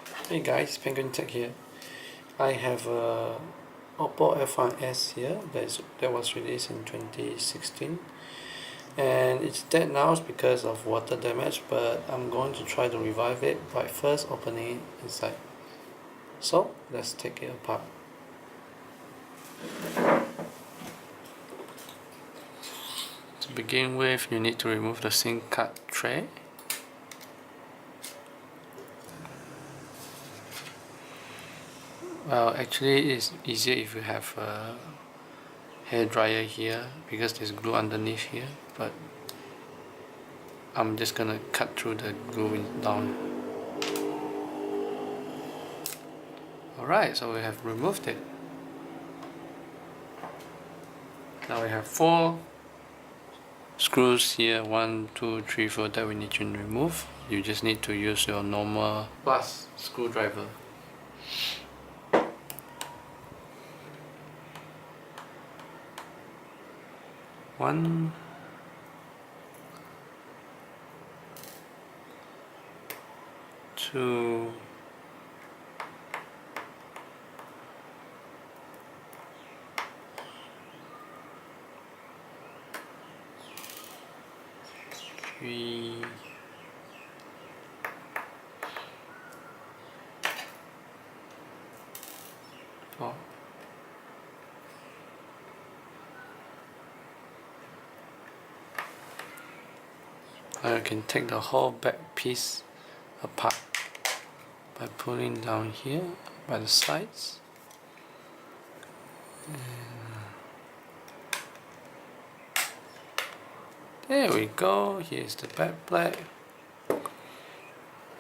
Hey guys, Penguin Tech here. I have a OPPO F1s here that was released in 2016, and it's dead now because of water damage, but I'm going to try to revive it by first opening it inside. So let's take it apart. To begin with, you need to remove the SIM card tray. Well, actually it's easier if you have a hair dryer here because there's glue underneath here, but I'm just gonna cut through the glue down. Alright, so we have removed it. Now we have 4 screws here, 1, 2, 3, 4 that we need to remove. You just need to use your normal plus screwdriver. One, two, three, four. Now you can take the whole back piece apart by pulling down here by the sides. There we go. Here's the back plate.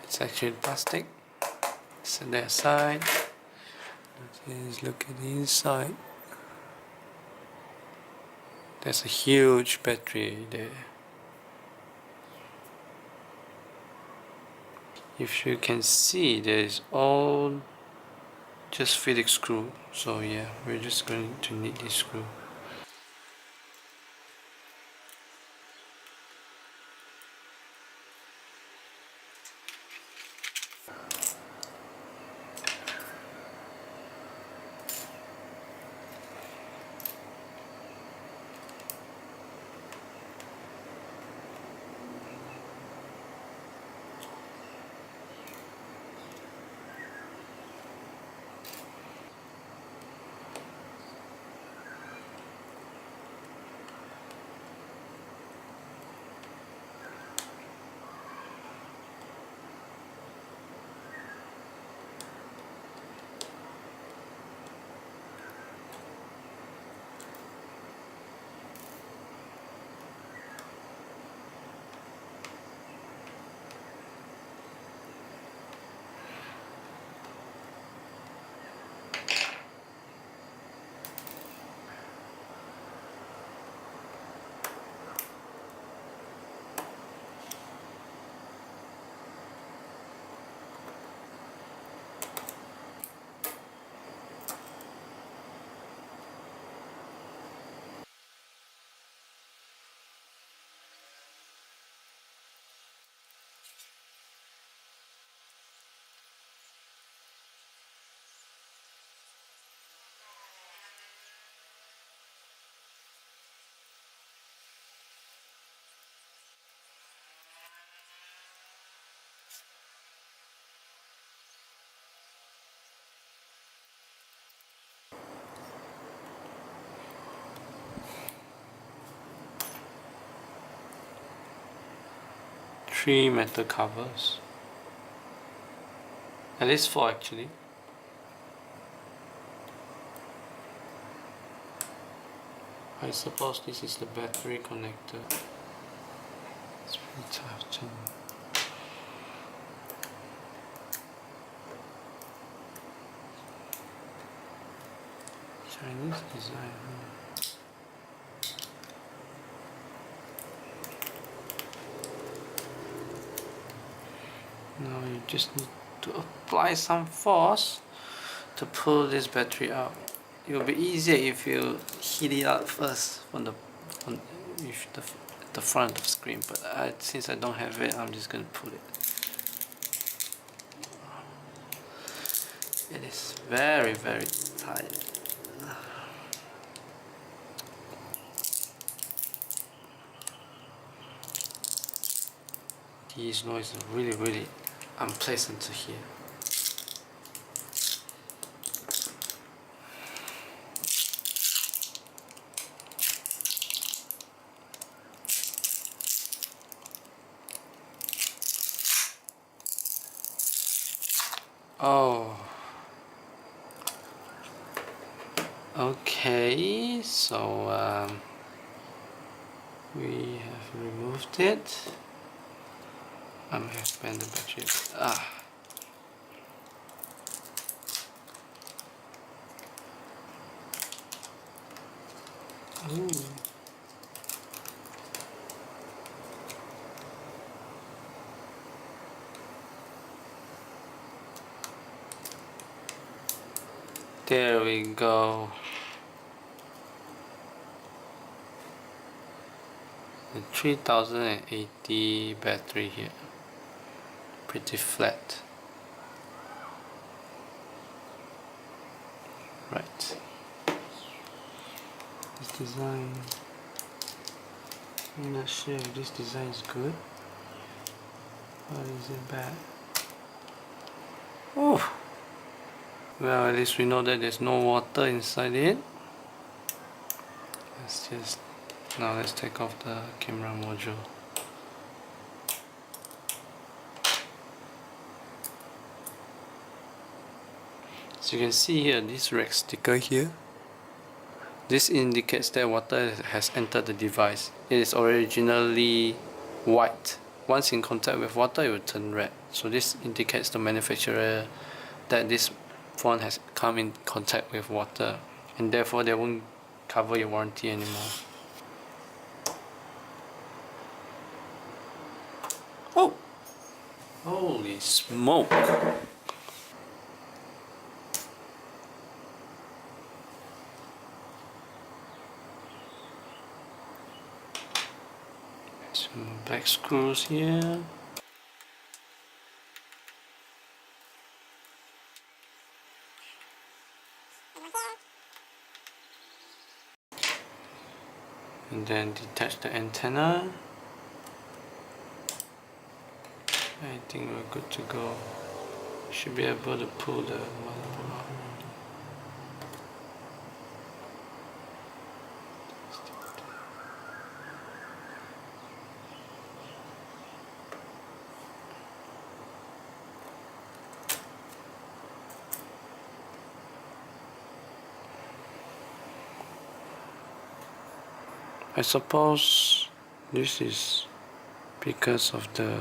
It's actually plastic. Set that aside. Let's look at the inside. There's a huge battery there. If you can see, there is all just Phillips screw. So yeah, we're just going to need this screw. Three metal covers. At least 4 actually. I suppose this is the battery connector. It's pretty tough too. Chinese design. Now you just need to apply some force to pull this battery out. It will be easier if you heat it up first on the front of the screen, but since I don't have it, I'm just going to pull it. It is very tight. These noises are really unpleasant to hear. Oh, okay, so we have removed it. I may have bent the battery. Ooh. There we go. The 3080 battery here. Pretty flat. Right. This design, I'm not sure if this design is good or is it bad. Oh, well, at least we know that there's no water inside it. Let's take off the camera module. So you can see here this rack sticker here. This indicates that water has entered the device. It is originally white. Once in contact with water, it will turn red. So this indicates the manufacturer that this phone has come in contact with water, and therefore they won't cover your warranty anymore. Oh! Holy smoke! Some back screws here. And then detach the antenna. I think we're good to go. Should be able to pull the motherboard out. I suppose this is because of the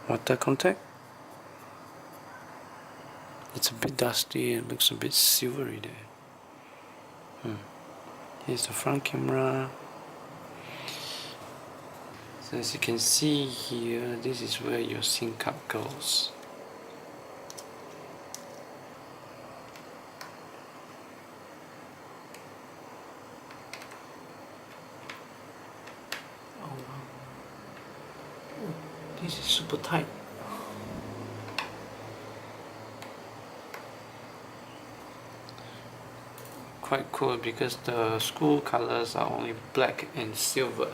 water contact. It's a bit dusty, it looks a bit silvery there. Here's the front camera. So as you can see here, this is where your SIM card goes. Oh wow. This is super tight. Quite cool because the school colors are only black and silver.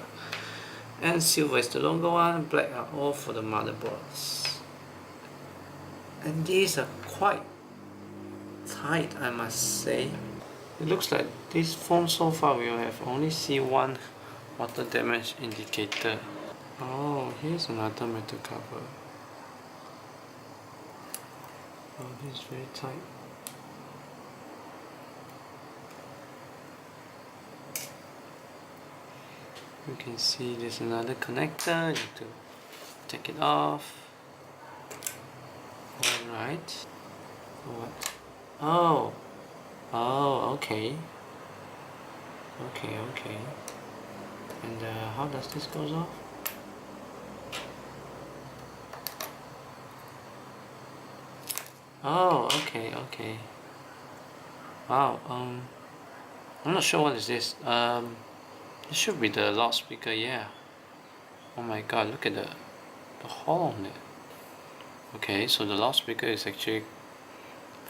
And silver is the longer one, black are all for the motherboards. And these are quite tight, I must say. It looks like this phone so far we have only seen one water damage indicator. Oh, here's another metal cover. Oh, this is very tight. You can see there's another connector. You need to take it off. Alright. What? Oh. Oh, okay. Okay. And how does this goes off? Oh, okay. Wow, I'm not sure what is this. It should be the loudspeaker, yeah. Oh my god, look at the hole on it. Okay, so the loudspeaker is actually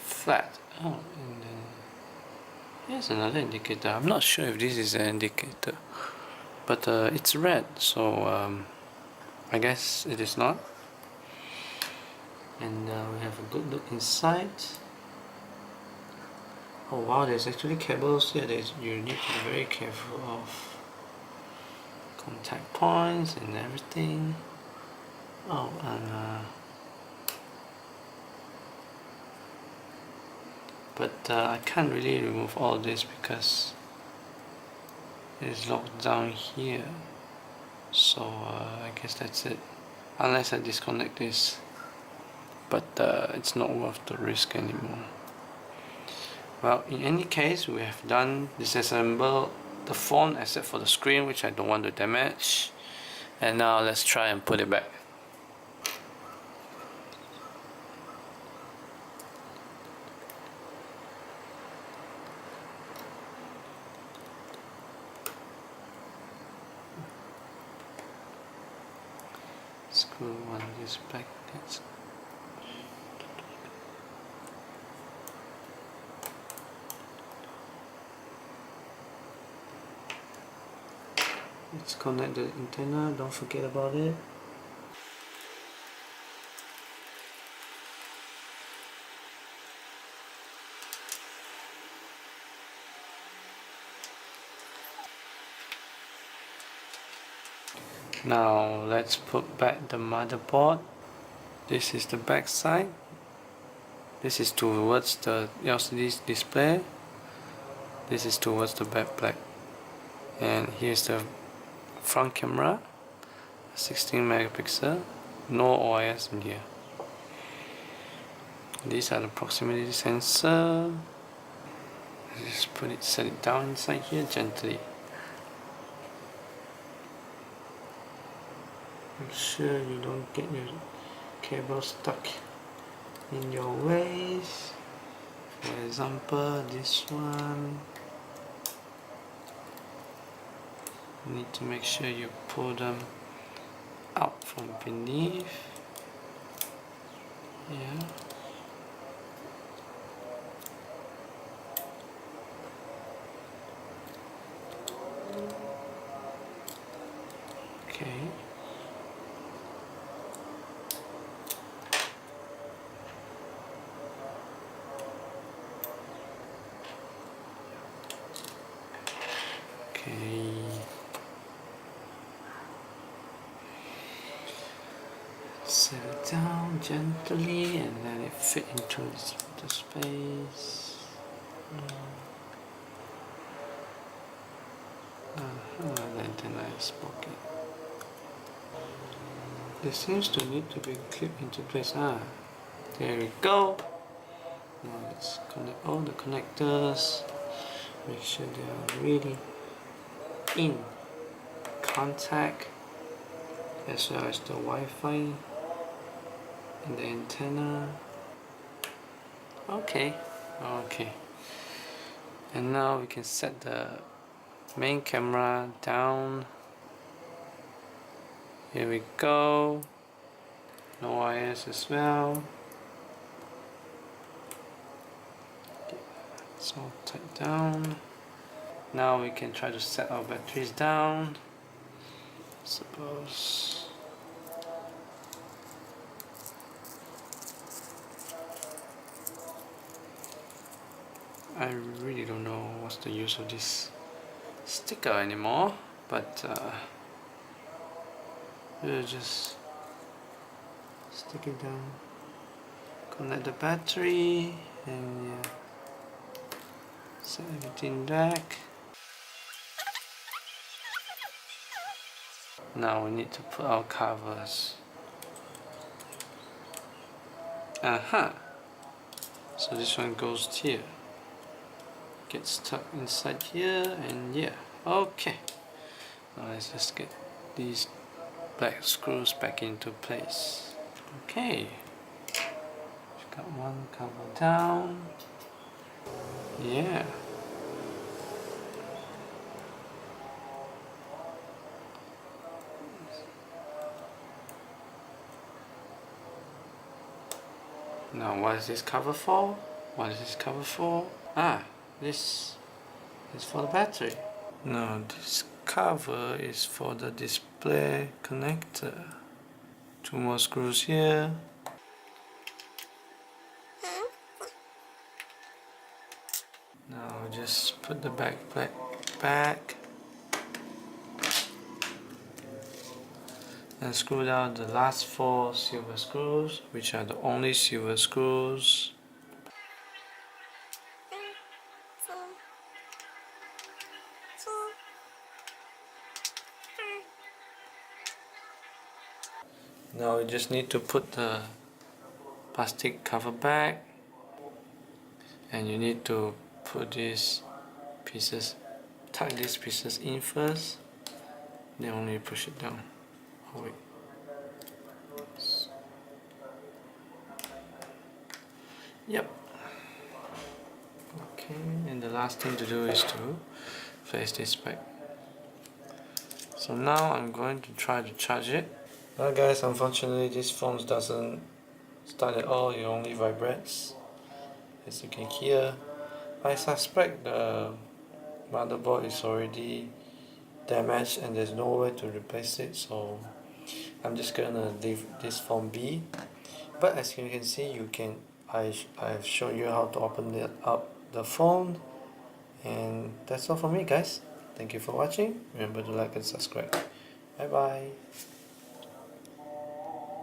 flat. Oh, and then here's another indicator. I'm not sure if this is an indicator, but it's red, so I guess it is not. And we have a good look inside. Oh wow, there's actually cables here that you need to be very careful of. Contact points and everything. Oh, and but I can't really remove all this because it is locked down here. So I guess that's it. Unless I disconnect this. But it's not worth the risk anymore. Well, in any case, we have done disassemble the phone except for the screen, which I don't want to damage. And now let's try and put it back. Screw one of this back. Let's connect the antenna, don't forget about it. Now let's put back the motherboard. This is the back side. This is towards the LCD display. This is towards the backplate. And here's the front camera, 16 megapixel, no OIS in here. These are the proximity sensor. Just set it down inside here gently. Make sure you don't get your cable stuck in your ways. For example, this one. You need to make sure you pull them out from beneath. Yeah. Okay. Okay. Set it down gently and let it fit into the space. The antenna is broken. This seems to need to be clipped into place. There we go. Now let's connect all the connectors. Make sure they are really in contact, as well as the Wi-Fi and the antenna. Okay. And now we can set the main camera down. Here we go. No IS as well. It's all tight down. Now we can try to set our batteries down. Suppose. I really don't know what's the use of this sticker anymore, but we'll just stick it down, connect the battery, and yeah, set everything back. Now we need to put our covers. So this one goes here, gets stuck inside here, and yeah, okay. Now let's just get these black screws back into place. Okay, we've got one cover down. Yeah. Now what is this cover for? What is this cover for? Ah, this is for the battery. No, this cover is for the display connector. Two more screws here. Now just put the backplate back and screw down the last 4 silver screws, which are the only silver screws. Now you just need to put the plastic cover back, and you need to put these pieces, tuck these pieces in first, then only push it down. Oh wait. Yep. Okay, and the last thing to do is to place this back. So now I'm going to try to charge it. Well guys, unfortunately this phone doesn't start at all, it only vibrates. As you can hear, I suspect the motherboard is already damaged and there's no way to replace it, so I'm just gonna leave this phone be. But as you can see, I've shown you how to open up the phone, and that's all from me guys. Thank you for watching. Remember to like and subscribe. Bye bye.